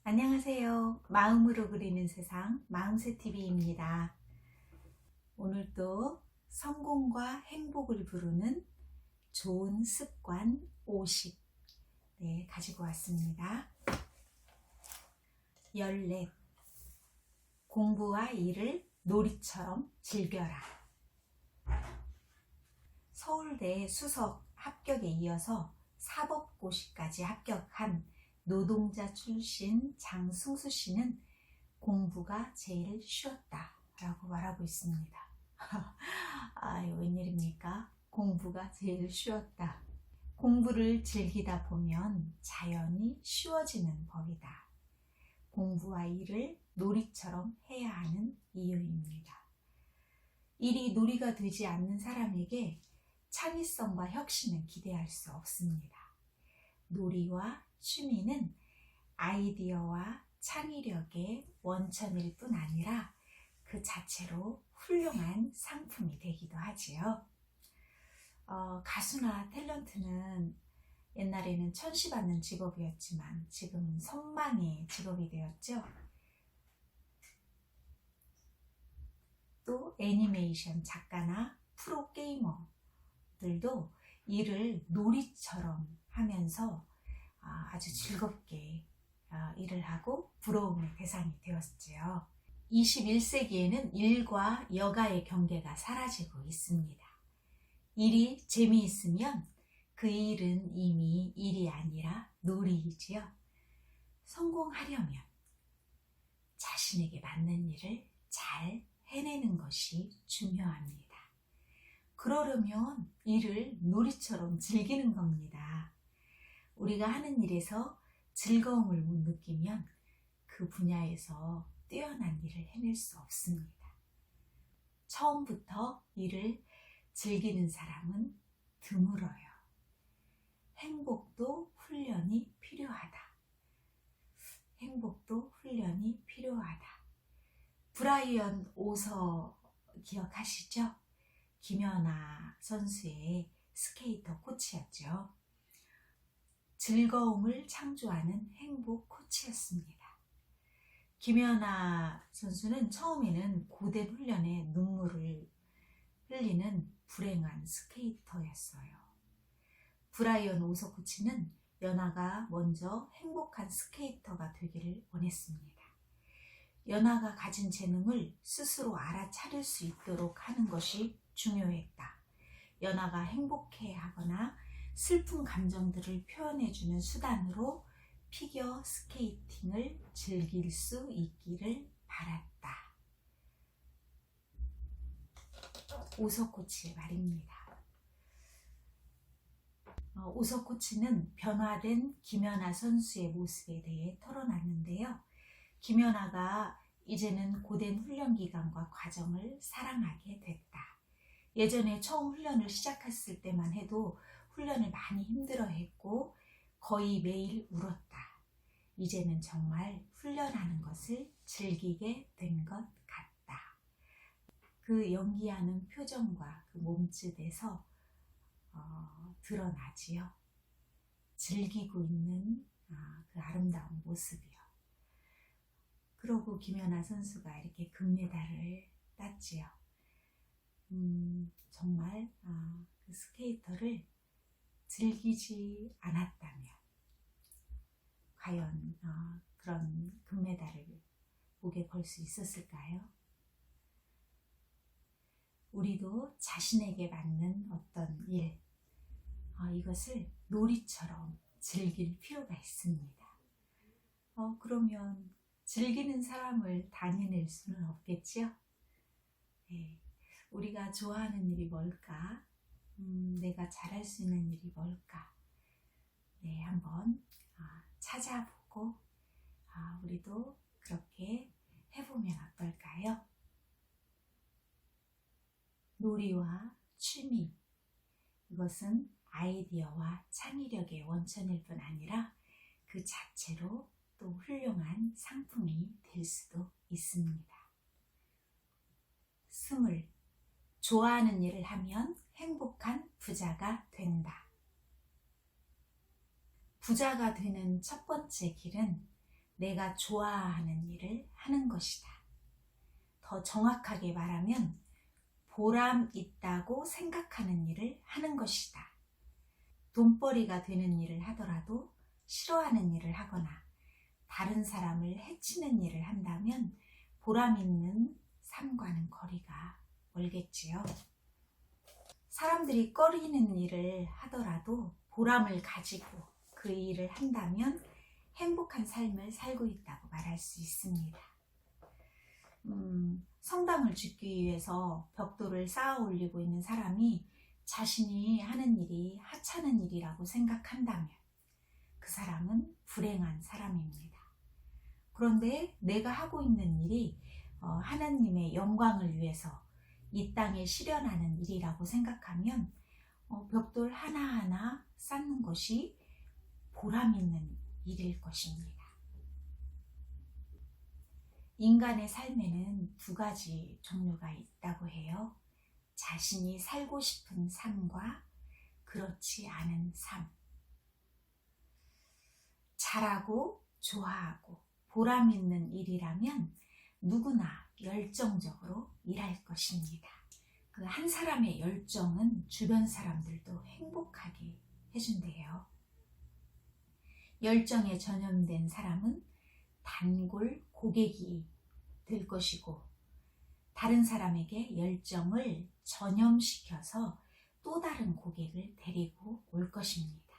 안녕하세요. 마음으로 그리는 세상 마음새TV입니다. 오늘도 성공과 행복을 부르는 좋은 습관 50 가지고 왔습니다. 14. 공부와 일을 놀이처럼 즐겨라. 서울대 수석 합격에 이어서 사법고시까지 합격한 노동자 출신 장승수 씨는 공부가 제일 쉬웠다 라고 말하고 있습니다. 웬일입니까? 공부가 제일 쉬웠다. 공부를 즐기다 보면 자연히 쉬워지는 법이다. 공부와 일을 놀이처럼 해야 하는 이유입니다. 일이 놀이가 되지 않는 사람에게 창의성과 혁신을 기대할 수 없습니다. 놀이와 취미는 아이디어와 창의력의 원천일 뿐 아니라 그 자체로 훌륭한 상품이 되기도 하지요. 가수나 탤런트는 옛날에는 천시받는 직업이었지만 지금은 선망의 직업이 되었죠. 또 애니메이션 작가나 프로게이머들도 일을 놀이처럼 하면서 아주 즐겁게 일을 하고 부러움의 대상이 되었지요. 21세기에는 일과 여가의 경계가 사라지고 있습니다. 일이 재미있으면 그 일은 이미 일이 아니라 놀이이지요. 성공하려면 자신에게 맞는 일을 잘 해내는 것이 중요합니다. 그러려면 일을 놀이처럼 즐기는 겁니다. 우리가 하는 일에서 즐거움을 못 느끼면 그 분야에서 뛰어난 일을 해낼 수 없습니다. 처음부터 일을 즐기는 사람은 드물어요. 행복도 훈련이 필요하다. 행복도 훈련이 필요하다. 브라이언 오서 기억하시죠? 김연아 선수의 스케이터 코치였죠. 즐거움을 창조하는 행복 코치였습니다. 김연아 선수는 처음에는 고된 훈련에 눈물을 흘리는 불행한 스케이터였어요. 브라이언 오서 코치는 연아가 먼저 행복한 스케이터가 되기를 원했습니다. 연아가 가진 재능을 스스로 알아차릴 수 있도록 하는 것이 중요했다. 연아가 행복해하거나 슬픈 감정들을 표현해주는 수단으로 피겨 스케이팅을 즐길 수 있기를 바랐다. 오서 코치의 말입니다. 오서 코치는 변화된 김연아 선수의 모습에 대해 털어놨는데요. 김연아가 이제는 고된 훈련 기간과 과정을 사랑하게 됐다. 예전에 처음 훈련을 시작했을 때만 해도 훈련을 많이 힘들어했고 거의 매일 울었다. 이제는 정말 훈련하는 것을 즐기게 된 것 같다. 그 연기하는 표정과 그 몸짓에서 드러나지요. 즐기고 있는 그 아름다운 모습이요. 그러고 김연아 선수가 이렇게 금메달을 땄지요. 정말 그 스케이터를 즐기지 않았다면 과연 그런 금메달을 목에 걸 수 있었을까요? 우리도 자신에게 맞는 어떤 일, 이것을 놀이처럼 즐길 필요가 있습니다. 그러면 즐기는 사람을 단연할 수는 없겠죠? 네, 우리가 좋아하는 일이 뭘까? 내가 잘할 수 있는 일이 뭘까? 네, 한번 찾아보고 우리도 그렇게 해보면 어떨까요? 놀이와 취미, 이것은 아이디어와 창의력의 원천일 뿐 아니라 그 자체로 또 훌륭한 상품이 될 수도 있습니다. 20. 좋아하는 일을 하면 행복한 부자가 된다. 부자가 되는 첫 번째 길은 내가 좋아하는 일을 하는 것이다. 더 정확하게 말하면 보람 있다고 생각하는 일을 하는 것이다. 돈벌이가 되는 일을 하더라도 싫어하는 일을 하거나 다른 사람을 해치는 일을 한다면 보람 있는 삶과는 거리가 멀겠지요. 사람들이 꺼리는 일을 하더라도 보람을 가지고 그 일을 한다면 행복한 삶을 살고 있다고 말할 수 있습니다. 성당을 짓기 위해서 벽돌을 쌓아 올리고 있는 사람이 자신이 하는 일이 하찮은 일이라고 생각한다면 그 사람은 불행한 사람입니다. 그런데 내가 하고 있는 일이 하나님의 영광을 위해서 이 땅에 실현하는 일이라고 생각하면 벽돌 하나하나 쌓는 것이 보람 있는 일일 것입니다. 인간의 삶에는 두 가지 종류가 있다고 해요. 자신이 살고 싶은 삶과 그렇지 않은 삶. 잘하고 좋아하고 보람 있는 일이라면 누구나 열정적으로 일할 것입니다. 그 한 사람의 열정은 주변 사람들도 행복하게 해준대요. 열정에 전염된 사람은 단골 고객이 될 것이고 다른 사람에게 열정을 전염시켜서 또 다른 고객을 데리고 올 것입니다.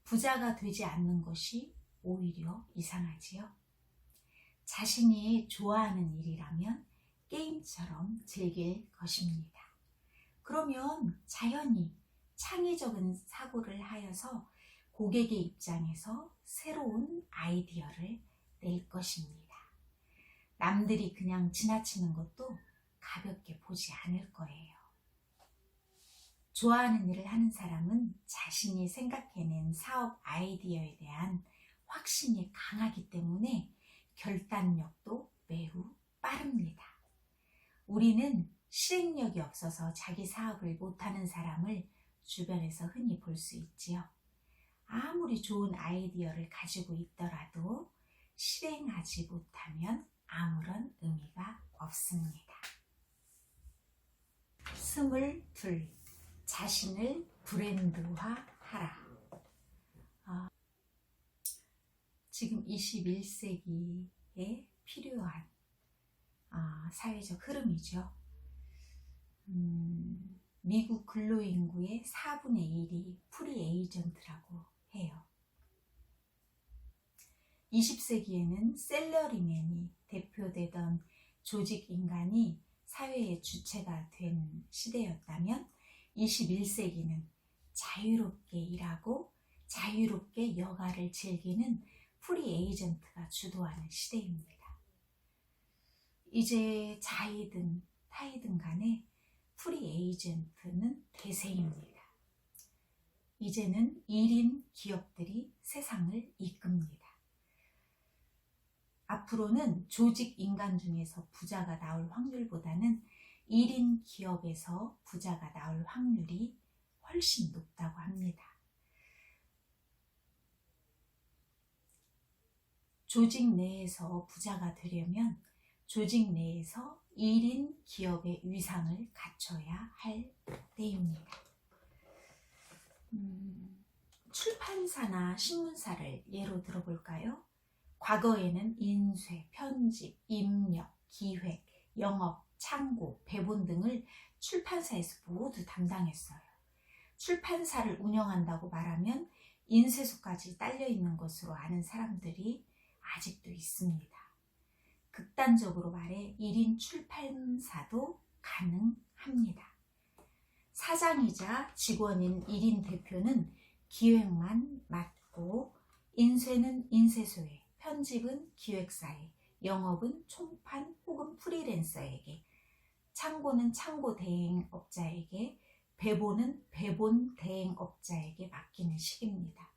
부자가 되지 않는 것이 오히려 이상하지요. 자신이 좋아하는 일이라면 게임처럼 즐길 것입니다. 그러면 자연히 창의적인 사고를 하여서 고객의 입장에서 새로운 아이디어를 낼 것입니다. 남들이 그냥 지나치는 것도 가볍게 보지 않을 거예요. 좋아하는 일을 하는 사람은 자신이 생각해낸 사업 아이디어에 대한 확신이 강하기 때문에 결단력도 매우 빠릅니다. 우리는 실행력이 없어서 자기 사업을 못하는 사람을 주변에서 흔히 볼 수 있지요. 아무리 좋은 아이디어를 가지고 있더라도 실행하지 못하면 아무런 의미가 없습니다. 22. 자신을 브랜드화하라. 지금 21세기에 필요한 사회적 흐름이죠. 미국 근로인구의 4분의 1이 프리 에이전트라고 해요. 20세기에는 셀러리맨이 대표되던 조직 인간이 사회의 주체가 된 시대였다면 21세기는 자유롭게 일하고 자유롭게 여가를 즐기는 프리 에이전트가 주도하는 시대입니다. 이제 자이든 타이든 간에 프리 에이전트는 대세입니다. 이제는 1인 기업들이 세상을 이끕니다. 앞으로는 조직 인간 중에서 부자가 나올 확률보다는 1인 기업에서 부자가 나올 확률이 훨씬 높다고 합니다. 조직 내에서 부자가 되려면 조직 내에서 1인 기업의 위상을 갖춰야 할 때입니다. 출판사나 신문사를 예로 들어볼까요? 과거에는 인쇄, 편집, 입력, 기획, 영업, 창고, 배본 등을 출판사에서 모두 담당했어요. 출판사를 운영한다고 말하면 인쇄소까지 딸려있는 것으로 아는 사람들이 아직도 있습니다. 극단적으로 말해 1인 출판사도 가능합니다. 사장이자 직원인 1인 대표는 기획만 맡고 인쇄는 인쇄소에, 편집은 기획사에, 영업은 총판 혹은 프리랜서에게, 창고는 창고 대행업자에게, 배본은 배본 대행업자에게 맡기는 식입니다.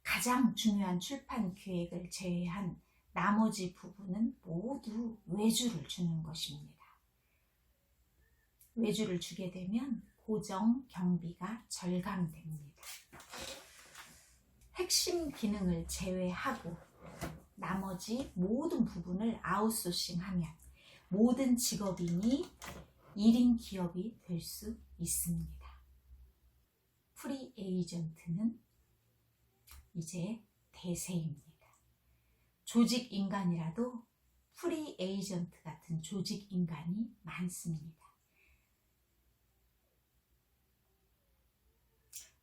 가장 중요한 출판 기획을 제외한 나머지 부분은 모두 외주를 주는 것입니다. 외주를 주게 되면 고정 경비가 절감됩니다. 핵심 기능을 제외하고 나머지 모든 부분을 아웃소싱하면 모든 직업인이 1인 기업이 될 수 있습니다. 프리 에이전트는 이제 대세입니다. 조직 인간이라도 프리 에이전트 같은 조직 인간이 많습니다.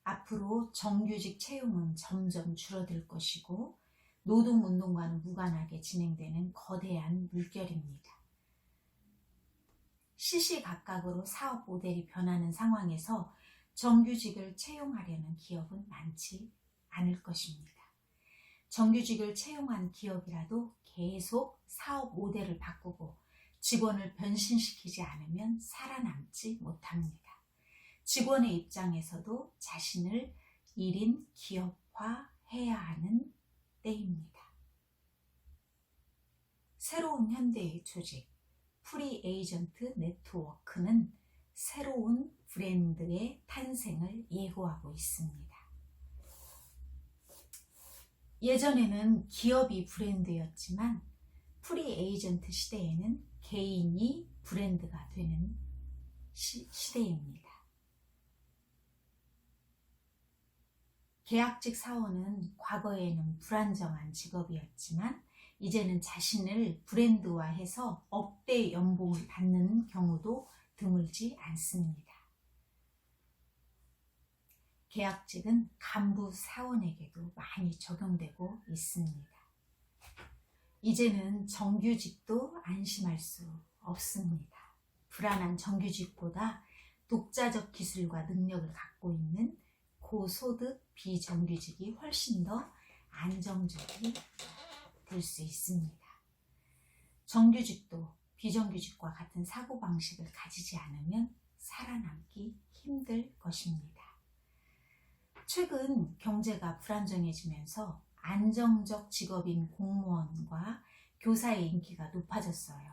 앞으로 정규직 채용은 점점 줄어들 것이고 노동운동과는 무관하게 진행되는 거대한 물결입니다. 시시각각으로 사업 모델이 변하는 상황에서 정규직을 채용하려는 기업은 많지 않을 것입니다. 정규직을 채용한 기업이라도 계속 사업 모델을 바꾸고 직원을 변신시키지 않으면 살아남지 못합니다. 직원의 입장에서도 자신을 1인 기업화해야 하는 때입니다. 새로운 현대의 조직, 프리 에이전트 네트워크는 새로운 브랜드의 탄생을 예고하고 있습니다. 예전에는 기업이 브랜드였지만 프리 에이전트 시대에는 개인이 브랜드가 되는 시대입니다. 계약직 사원은 과거에는 불안정한 직업이었지만 이제는 자신을 브랜드화해서 억대 연봉을 받는 경우도 드물지 않습니다. 계약직은 간부 사원에게도 많이 적용되고 있습니다. 이제는 정규직도 안심할 수 없습니다. 불안한 정규직보다 독자적 기술과 능력을 갖고 있는 고소득 비정규직이 훨씬 더 안정적이 될 수 있습니다. 정규직도 비정규직과 같은 사고방식을 가지지 않으면 살아남기 힘들 것입니다. 최근 경제가 불안정해지면서 안정적 직업인 공무원과 교사의 인기가 높아졌어요.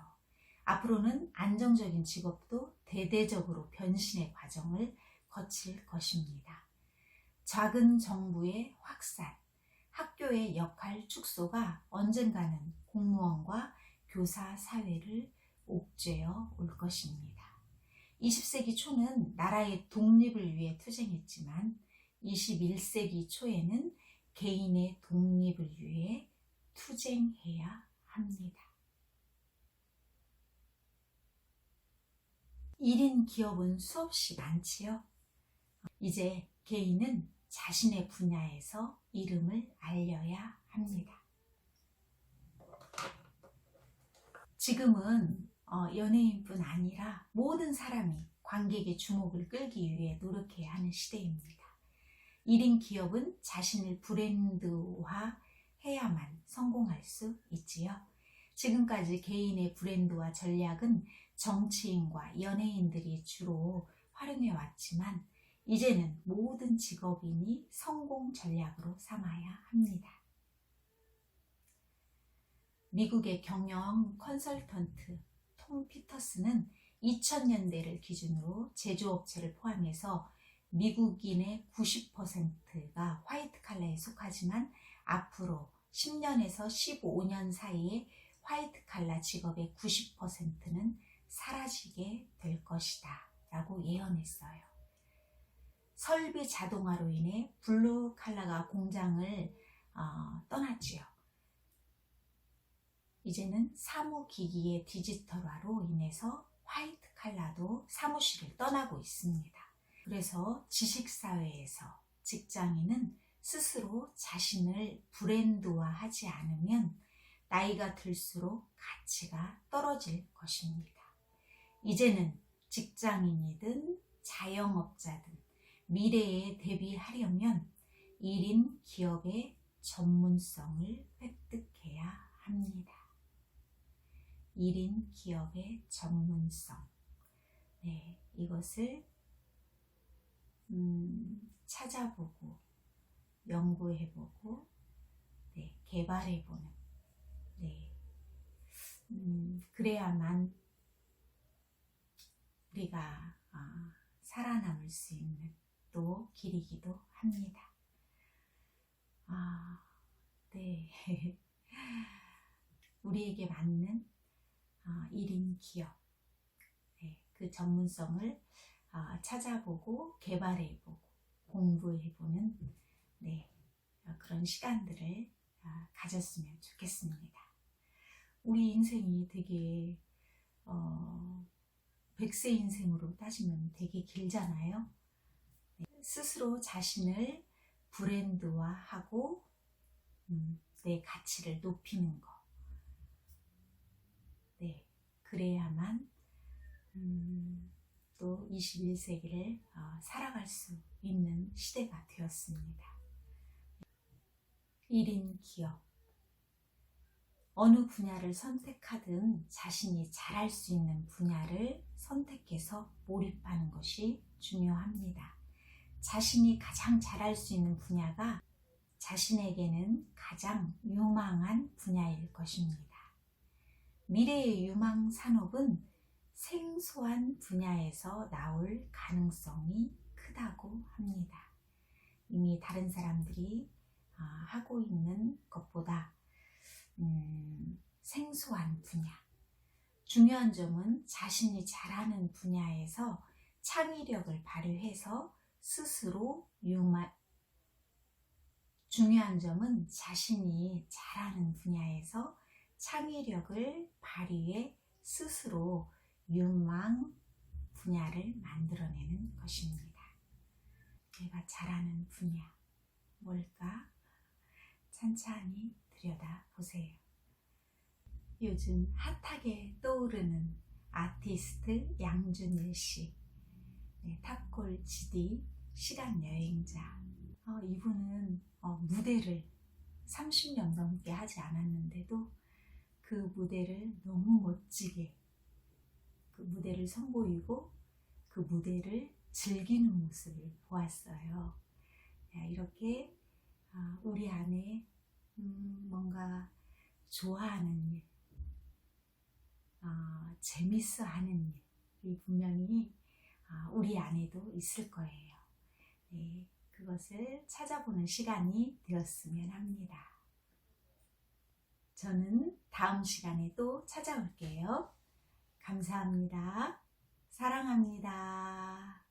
앞으로는 안정적인 직업도 대대적으로 변신의 과정을 거칠 것입니다. 작은 정부의 확산, 학교의 역할 축소가 언젠가는 공무원과 교사 사회를 옥죄어 올 것입니다. 20세기 초는 나라의 독립을 위해 투쟁했지만 21세기 초에는 개인의 독립을 위해 투쟁해야 합니다. 1인 기업은 수없이 많지요. 이제 개인은 자신의 분야에서 이름을 알려야 합니다. 지금은 연예인뿐 아니라 모든 사람이 관객의 주목을 끌기 위해 노력해야 하는 시대입니다. 1인 기업은 자신을 브랜드화 해야만 성공할 수 있지요. 지금까지 개인의 브랜드화 전략은 정치인과 연예인들이 주로 활용해 왔지만 이제는 모든 직업인이 성공 전략으로 삼아야 합니다. 미국의 경영 컨설턴트 톰 피터스는 2000년대를 기준으로 제조업체를 포함해서 미국인의 90%가 화이트 칼라에 속하지만 앞으로 10년에서 15년 사이에 화이트 칼라 직업의 90%는 사라지게 될 것이다 라고 예언했어요. 설비 자동화로 인해 블루 칼라가 공장을 떠났지요. 이제는 사무기기의 디지털화로 인해서 화이트 칼라도 사무실을 떠나고 있습니다. 그래서 지식사회에서 직장인은 스스로 자신을 브랜드화하지 않으면 나이가 들수록 가치가 떨어질 것입니다. 이제는 직장인이든 자영업자든 미래에 대비하려면 1인 기업의 전문성을 획득해야 합니다. 1인 기업의 전문성. 네, 이것을 찾아보고 연구해보고 개발해보는 그래야만 우리가 살아남을 수 있는 또 길이기도 합니다. 네. 우리에게 맞는 1인 기업, 네, 그 전문성을 찾아보고 개발해보고 공부해보는 네, 그런 시간들을 가졌으면 좋겠습니다. 우리 인생이 되게 100세 인생으로 따지면 되게 길잖아요. 네, 스스로 자신을 브랜드화하고 내 가치를 높이는 거. 네, 그래야만 또 21세기를 살아갈 수 있는 시대가 되었습니다. 1인 기업. 어느 분야를 선택하든 자신이 잘할 수 있는 분야를 선택해서 몰입하는 것이 중요합니다. 자신이 가장 잘할 수 있는 분야가 자신에게는 가장 유망한 분야일 것입니다. 미래의 유망 산업은 생소한 분야에서 나올 가능성이 크다고 합니다. 이미 다른 사람들이 하고 있는 것보다 생소한 분야. 중요한 점은 자신이 잘하는 분야에서 창의력을 발휘해서 스스로 중요한 점은 자신이 잘하는 분야에서 창의력을 발휘해 스스로 유망 분야를 만들어내는 것입니다. 내가 잘하는 분야 뭘까? 찬찬히 들여다보세요. 요즘 핫하게 떠오르는 아티스트 양준일 씨, 네, 탑골 GD 시간여행자. 이분은 무대를 30년 넘게 하지 않았는데도 그 무대를 너무 멋지게 그 무대를 선보이고 그 무대를 즐기는 모습을 보았어요. 이렇게 우리 안에 뭔가 좋아하는 일, 재밌어 하는 일이 분명히 우리 안에도 있을 거예요. 네, 그것을 찾아보는 시간이 되었으면 합니다. 저는 다음 시간에 또 찾아올게요. 감사합니다. 사랑합니다.